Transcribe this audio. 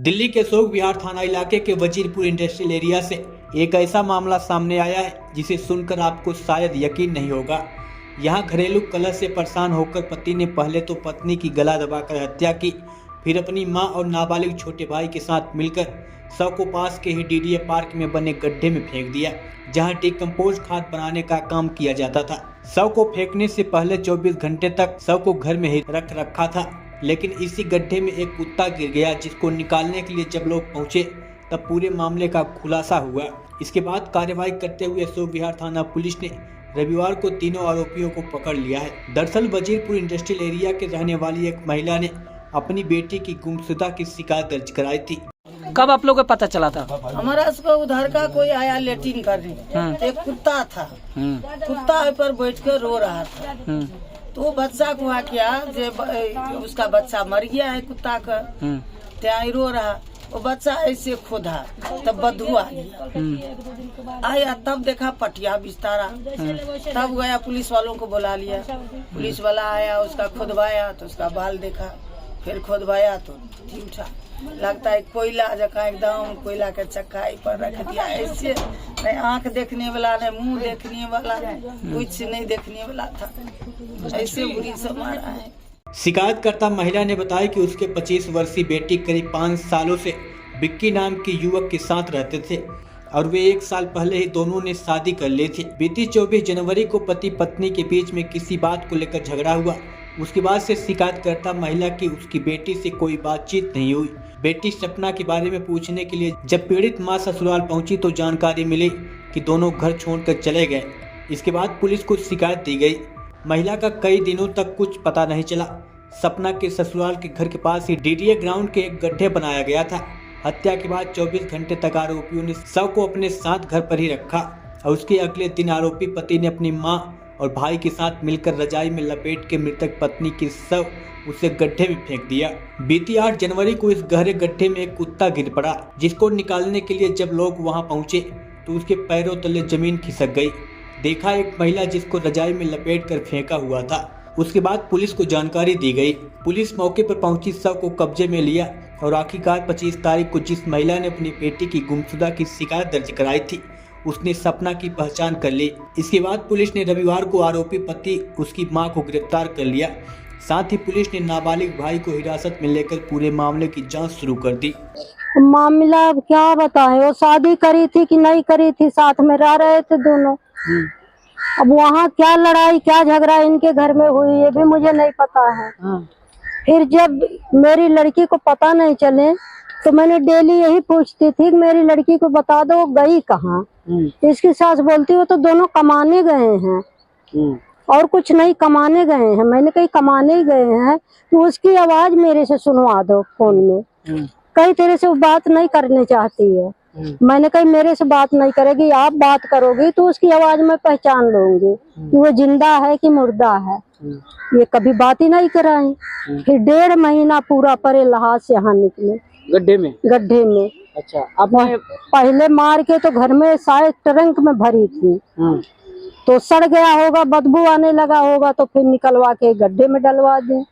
दिल्ली के अशोक विहार थाना इलाके के वजीरपुर इंडस्ट्रियल एरिया से एक ऐसा मामला सामने आया है जिसे सुनकर आपको शायद यकीन नहीं होगा। यहां घरेलू कलह से परेशान होकर पति ने पहले तो पत्नी की गला दबाकर हत्या की, फिर अपनी मां और नाबालिग छोटे भाई के साथ मिलकर शव को पास के ही डीडीए पार्क में बने गड्ढे में फेंक दिया, जहां डिकम्पोज खाद बनाने का काम किया जाता था। शव को फेंकने से पहले 24 घंटे तक शव को घर में ही रख रखा था, लेकिन इसी गड्ढे में एक कुत्ता गिर गया, जिसको निकालने के लिए जब लोग पहुंचे तब पूरे मामले का खुलासा हुआ। इसके बाद कार्रवाई करते हुए अशोक विहार थाना पुलिस ने रविवार को तीनों आरोपियों को पकड़ लिया है। दरअसल वजीरपुर इंडस्ट्रियल एरिया के रहने वाली एक महिला ने अपनी बेटी की गुमशुदा की शिकायत दर्ज कराई थी। कब आप लोगों को पता चला था? हमारा उधर का कोई आया लेटिन करने, एक कुत्ता था, कुत्ता पर बैठ कर रो रहा था। तो बच्चा को क्या उसका बच्चा मर गया है कुत्ता का, त्या रो रहा। वो बच्चा ऐसे खोदा तब बदबू आ गया, आया तब देखा पटिया बिस्तारा, तब गया पुलिस वालों को बुला लिया। पुलिस वाला आया, उसका खोदवाया तो उसका बाल देखा, फिर खोदवाया तो उठा, लगता है कोयला जका एकदम कोयला के चक्काई पर रख दिया। ऐसे नहीं आँख देखने वाला, नहीं मुंह देखने वाला, कुछ नहीं देखने वाला था, ऐसे बुरी से मारा है। शिकायतकर्ता महिला ने बताया कि उसके 25 वर्षीय बेटी करीब 5 सालों से विक्की नाम के युवक के साथ रहते थे और वे 1 साल पहले ही दोनों ने शादी कर ली थी। बीती 24 जनवरी को पति पत्नी के बीच में किसी बात को लेकर झगड़ा हुआ। उसके बाद से शिकायतकर्ता महिला की उसकी बेटी से कोई बातचीत नहीं हुई। बेटी सपना के बारे में पूछने के लिए जब पीड़ित मां ससुराल पहुंची तो जानकारी मिली कि दोनों घर छोड़कर चले गए। इसके बाद पुलिस को शिकायत दी गई। महिला का कई दिनों तक कुछ पता नहीं चला। सपना के ससुराल के घर के पास ही डीडीए ग्राउंड के एक गड्ढे बनाया गया था। हत्या के बाद 24 घंटे तक आरोपियों ने शव को अपने साथ घर पर ही रखा और उसके अगले दिन आरोपी पति ने अपनी मां और भाई के साथ मिलकर रजाई में लपेट के मृतक पत्नी की शव उसे गड्ढे में फेंक दिया। बीती 8 जनवरी को इस गहरे गड्ढे में एक कुत्ता गिर पड़ा, जिसको निकालने के लिए जब लोग वहां पहुंचे तो उसके पैरों तले जमीन खिसक गई। देखा एक महिला जिसको रजाई में लपेट कर फेंका हुआ था। उसके बाद पुलिस को जानकारी दी गई। पुलिस मौके पर पहुंची, शव को कब्जे में लिया और आखिरकार 25 तारीख को जिस महिला ने अपनी बेटी की गुमशुदा की शिकायत दर्ज कराई थी, उसने सपना की पहचान कर ली। इसके बाद पुलिस ने रविवार को आरोपी पति उसकी मां को गिरफ्तार कर लिया। साथ ही पुलिस ने नाबालिग भाई को हिरासत में लेकर पूरे मामले की जांच शुरू कर दी। मामला क्या बताएं, वो शादी करी थी कि नहीं करी थी, साथ में रह रहे थे दोनों। अब वहाँ क्या लड़ाई क्या झगड़ा इनके घर में हुई ये भी मुझे नहीं पता है। फिर जब मेरी लड़की को पता नहीं चले तो मैंने डेली यही पूछती थी कि मेरी लड़की को बता दो वो गई कहाँ। इसकी सास बोलती वो तो दोनों कमाने गए हैं और कुछ नहीं, कमाने गए हैं। मैंने कही कमाने ही गए हैं तो उसकी आवाज मेरे से सुनवा दो फोन में। कई तेरे से वो बात नहीं करनी चाहती है। मैंने कही मेरे से बात नहीं करेगी, आप बात करोगी तो उसकी आवाज में पहचान लूंगी कि वो जिंदा है कि मुर्दा है। ये कभी बात ही नहीं कराई। फिर 1.5 महीना पूरा परे लहाज से यहाँ निकले गड्ढे में। अच्छा, अब पहले मार के तो घर में शायद ट्रंक में भरी थी, तो सड़ गया होगा, बदबू आने लगा होगा, तो फिर निकलवा के गड्ढे में डलवा दी।